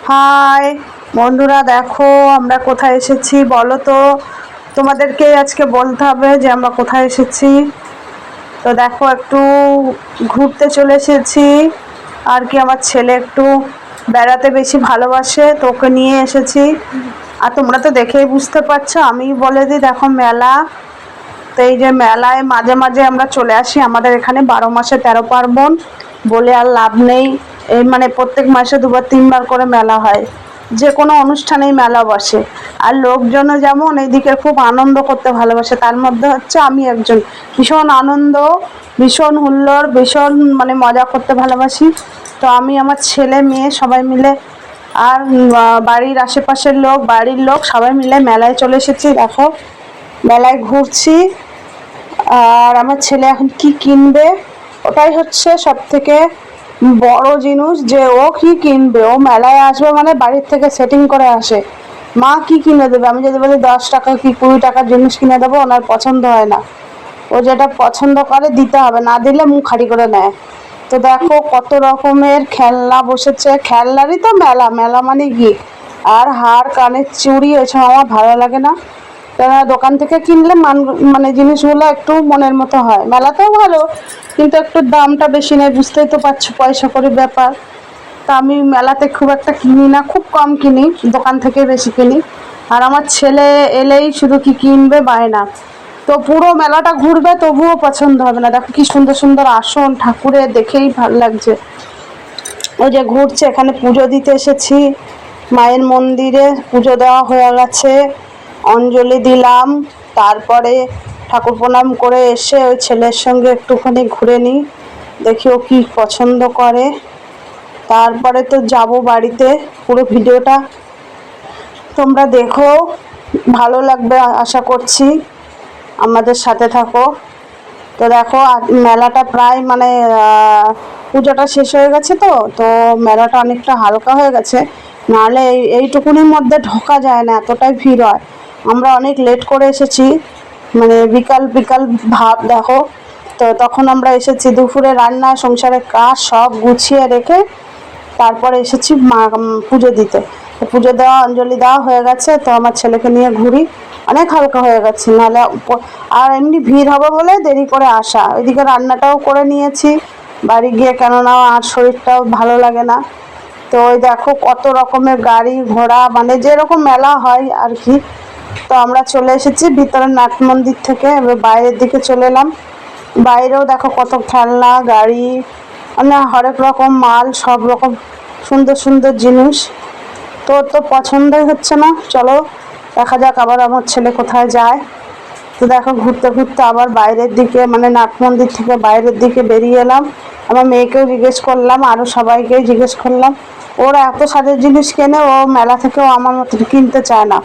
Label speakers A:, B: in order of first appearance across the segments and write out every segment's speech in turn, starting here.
A: High বন্ধুরা, দেখো আমরা কোথায় এসেছি বলো তো। তোমাদেরকে আজকে বলতে হবে যে আমরা কোথায় এসেছি। তো দেখো, একটু ঘুরতে চলে এসেছি আর কি। আমার ছেলে একটু বেড়াতে বেশি ভালোবাসে, তো ওকে নিয়ে এসেছি। আর তোমরা তো দেখেই বুঝতে পারছো, আমি বলে দিই, দেখো মেলা। তো এই যে মেলায় মাঝে মাঝে আমরা চলে আসি। আমাদের এখানে 12 মাসে 13 পার্বণ বলে আর লাভ নেই। এই মানে প্রত্যেক মাসে দুবার তিনবার করে মেলা হয়, যে কোনো অনুষ্ঠানেই মেলা বসে। আর লোকজনও যেমন এইদিকে খুব আনন্দ করতে ভালোবাসে, তার মধ্যে হচ্ছে আমি একজন। ভীষণ আনন্দ, ভীষণ হুল্লোড়, ভীষণ মানে মজা করতে ভালোবাসি। তো আমি, আমার ছেলে মেয়ে সবাই মিলে আর বাড়ির আশেপাশের লোক, বাড়ির লোক সবাই মিলে মেলায় চলে এসেছি। দেখো মেলায় ঘুরছি। আর আমার ছেলে এখন কি কিনবে, ওটাই হচ্ছে সব থেকে বড় জিনিস, যে ও কি কিনবে। ও মেলায় আসবে মানে বাড়ির থেকে সেটিং করে আসে, মা কি কিনে দেবে। আমি যদি বলি 10 টাকা কি 20 টাকার জিনিস কিনে দেবো, ওনার পছন্দ হয় না। ও যেটা পছন্দ করে দিতে হবে, না দিলে মুখ খালি করে নেয়। তো দেখো কত রকমের খেলনা বসেছে, খেলনারই তো মেলা। মেলা মানে কি, আর হার কানের চুড়ি এসব আমার ভালো লাগে না। কেননা দোকান থেকে কিনলে মানে জিনিসগুলো একটু মনের মতো হয়। মেলাতেও ভালো, কিন্তু একটু দামটা বেশি নেয়, বুঝতেই তো পারছো, পয়সা করে ব্যাপার। তা আমি মেলাতে খুব একটা কিনি না, খুব কম কিনি, দোকান থেকে বেশি কিনি। আর আমার ছেলে এলেই শুধু কি কিনবে বায়না। তো পুরো মেলাটা ঘুরবে তবুও পছন্দ হবে না। দেখো কি সুন্দর সুন্দর আসন, ঠাকুরের দেখেই ভালো লাগছে। ওই যে ঘুরছে, এখানে পুজো দিতে এসেছি। মায়ের মন্দিরে পুজো দেওয়া হয়ে গেছে, অঞ্জলি দিলাম। তারপরে ঠাকুর প্রণাম করে এসে ওই ছেলের সঙ্গে একটুখানি ঘুরে নিই, দেখি ও কী পছন্দ করে। তারপরে তো যাব বাড়িতে। পুরো ভিডিওটা তোমরা দেখো, ভালো লাগবে আশা করছি, আমাদের সাথে থাকো। তো দেখো মেলাটা প্রায় মানে পুজোটা শেষ হয়ে গেছে, তো তো মেলাটা অনেকটা হালকা হয়ে গেছে। নাহলে এইটুকুনির মধ্যে ঢোকা যায় না, এতটাই ভিড় হয়। আমরা অনেক লেট করে এসেছি, মানে বিকাল বিকাল ভাব দেখো। তো তখন আমরা এসেছি, দুপুরে রান্না সংসারের কাজ সব গুছিয়ে রেখে তারপরে এসেছি পুজো দিতে। তো পুজো দেওয়া, অঞ্জলি দেওয়া হয়ে গেছে। তো আমার ছেলেকে নিয়ে ঘুরি, অনেক হালকা হয়ে গেছে। নাহলে আর এমনি ভিড় হবে বলে দেরি করে আসা। ওইদিকে রান্নাটাও করে নিয়েছি বাড়ি গিয়ে, কেননা আর শরীরটাও ভালো লাগে না। তো ওই দেখো কত রকমের গাড়ি ঘোড়া, মানে যেরকম মেলা হয় আর কি। তো আমরা চলে এসেছি ভিতরে নাট মন্দির থেকে, এবার বাইরের দিকে চলে এলাম। বাইরেও দেখো কত খেলনা গাড়ি, মানে হরেক রকম মাল, সব রকম সুন্দর সুন্দর জিনিস। তোর তো পছন্দই হচ্ছে না, চলো দেখা যাক আবার আমার ছেলে কোথায় যায়। তো দেখো ঘুরতে ঘুরতে আবার বাইরের দিকে, মানে নাট মন্দির থেকে বাইরের দিকে বেরিয়ে এলাম। আমার মেয়েকেও জিজ্ঞেস করলাম, আরও সবাইকেই জিজ্ঞেস করলাম। ওরা এত সাজের জিনিস কেনে, ও মেলা থেকেও আমার মতো কিনতে চায় না।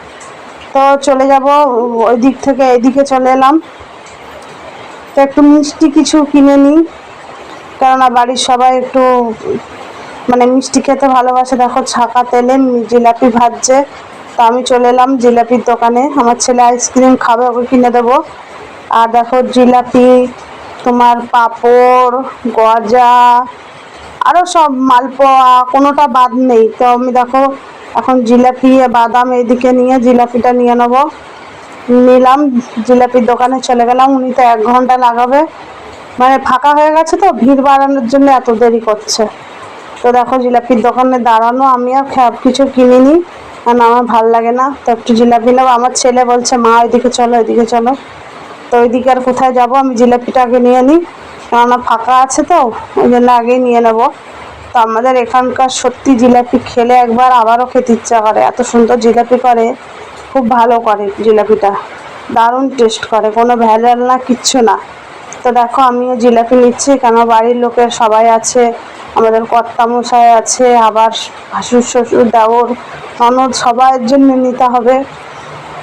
A: তো চলে যাব ওই দিক থেকে এইদিকে চলে এলাম। তো একটু মিষ্টি কিছু কিনে নিই, কেননা বাড়ির সবাই একটু মানে মিষ্টি খেতে ভালোবাসে। দেখো ছাকা তেলে জিলাপি ভাজছে। তো আমি চলে এলাম জিলাপির দোকানে, আমার ছেলে আইসক্রিম খাবে, ওকে কিনে দেবো। আর দেখো জিলাপি, তোমার পাঁপড়, গজা, আরও সব মালপোয়া, কোনোটা বাদ নেই। তো আমি দেখো এখন জিলাপি বাদাম এইদিকে নিয়ে জিলাপিটা নিয়ে নেবো। নিলাম, জিলাপির দোকানে চলে গেলাম। উনি তো 1 ঘন্টা লাগাবে, মানে ফাঁকা হয়ে গেছে তো, ভিড় বাড়ানোর জন্য এত দেরি করছে। তো দেখো জিলাপির দোকানে দাঁড়ানো, আমি আর কিছু কিনিনি, কারণ আমার ভাল লাগে না। তো একটু জিলাপি নেবো। আমার ছেলে বলছে মা ওইদিকে চলো, ওইদিকে চলো। তো ওইদিকে আর কোথায় যাবো, আমি জিলাপিটা আগে নিয়ে নিই, কেননা ফাঁকা আছে তো, ওই জন্য আগেই নিয়ে নেবো। তো আমাদের এখানকার সত্যি জিলাপি খেলে একবার আবারও খেতে ইচ্ছা করে, এত সুন্দর জিলাপি করে, খুব ভালো করে জিলাপিটা, দারুণ টেস্ট করে, কোনো ভেজাল না, কিচ্ছু না। তো দেখো আমিও জিলাপি নিচ্ছি, কেন বাড়ির লোকের সবাই আছে, আমাদের কর্তামশাই আছে, আবার ভাসুর শ্বশুর দেওর ননদ, সবাইয়ের জন্য নিতে হবে।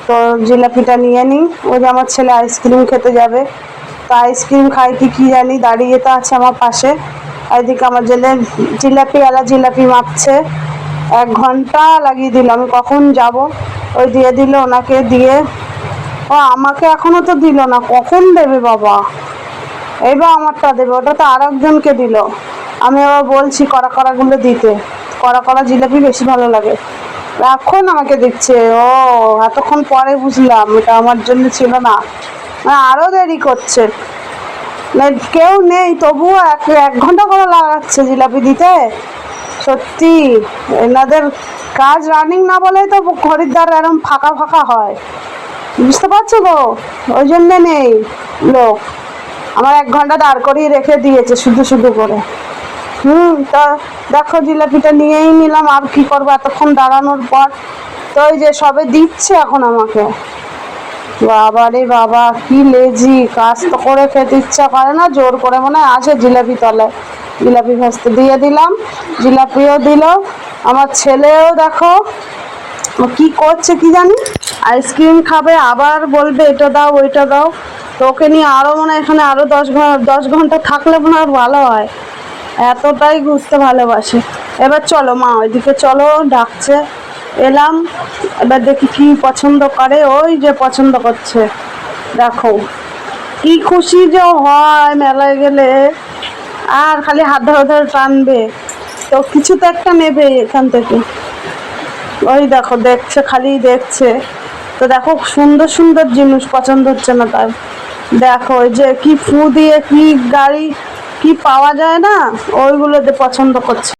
A: তো জিলাপিটা নিয়ে নিই। ওই যে আমার ছেলে আইসক্রিম খেতে যাবে, তো আইসক্রিম খাই কি কী জানি, দাঁড়িয়ে তো আছে আমার পাশে। এদিকে আমার জেলে জিলাপিওয়ালা জিলাপি মাপছে, 1 ঘন্টা লাগিয়ে দিল। আমি কখন যাব, ওই দিয়ে দিল ওনাকে, দিয়ে ও আমাকে এখনও তো দিল না, কখন দেবে বাবা। এইবার আমারটা দেবে, ওটা তো আর একজনকে দিল। আমি আবার বলছি কড়া কড়াগুলো দিতে, কড়া কড়া জিলাপি বেশি ভালো লাগে। এখন আমাকে দিচ্ছে, ও এতক্ষণ পরে বুঝলাম এটা আমার জন্য ছিল না, আরো দেরি করছে। কেউ নেই তবুও এক এক ঘন্টা করে লাগাচ্ছে জিলাপি দিতে। সত্যি এনাদের কাজ রানিং না বলেই তো খরিদ্দার এরকম ফাঁকা ফাঁকা হয়, বুঝতে পারছো তো? ওই জন্য নেই লোক। আমার 1 ঘন্টা দাঁড় করিয়ে রেখে দিয়েছে শুধু শুধু করে। তা দেখো জিলাপিটা নিয়েই নিলাম, আর কি করবো এতক্ষণ দাঁড়ানোর পর। তো ওই যে সবে দিচ্ছে এখন আমাকে। বাবা রে বাবা, কি লেজি, কাজ তো করে খেতে ইচ্ছা করে না, জোর করে মনে হয় আছে জিলাপি তলায়। জিলাপি ভাজতে দিয়ে দিলাম, জিলাপিও দিল। আমার ছেলেও দেখো কি করছে কি জানি, আইসক্রিম খাবে, আবার বলবে এটা দাও ওইটা দাও। তো ওকে নিয়ে আরো মনে হয় এখানে আরো 10 ঘন্টা থাকলে মনে হয় ভালো হয়, এতটাই ঘুরতে ভালোবাসে। এবার চলো মা ওইদিকে চলো, ডাকছে। এলাম, এবার দেখি কি পছন্দ করে। ওই যে পছন্দ করছে, দেখো কি খুশি যে হয় মেলায় গেলে, আর খালি হাত ধরে ধরে টানবে। তো কিছু তো একটা নেবে এখান থেকে। ওই দেখো দেখছে, খালি দেখছে। তো দেখো সুন্দর সুন্দর জিনিস পছন্দ হচ্ছে না তার। দেখো ওই যে কি ফু দিয়ে কি গাড়ি কি পাওয়া যায় না, ওইগুলোতে পছন্দ করছে।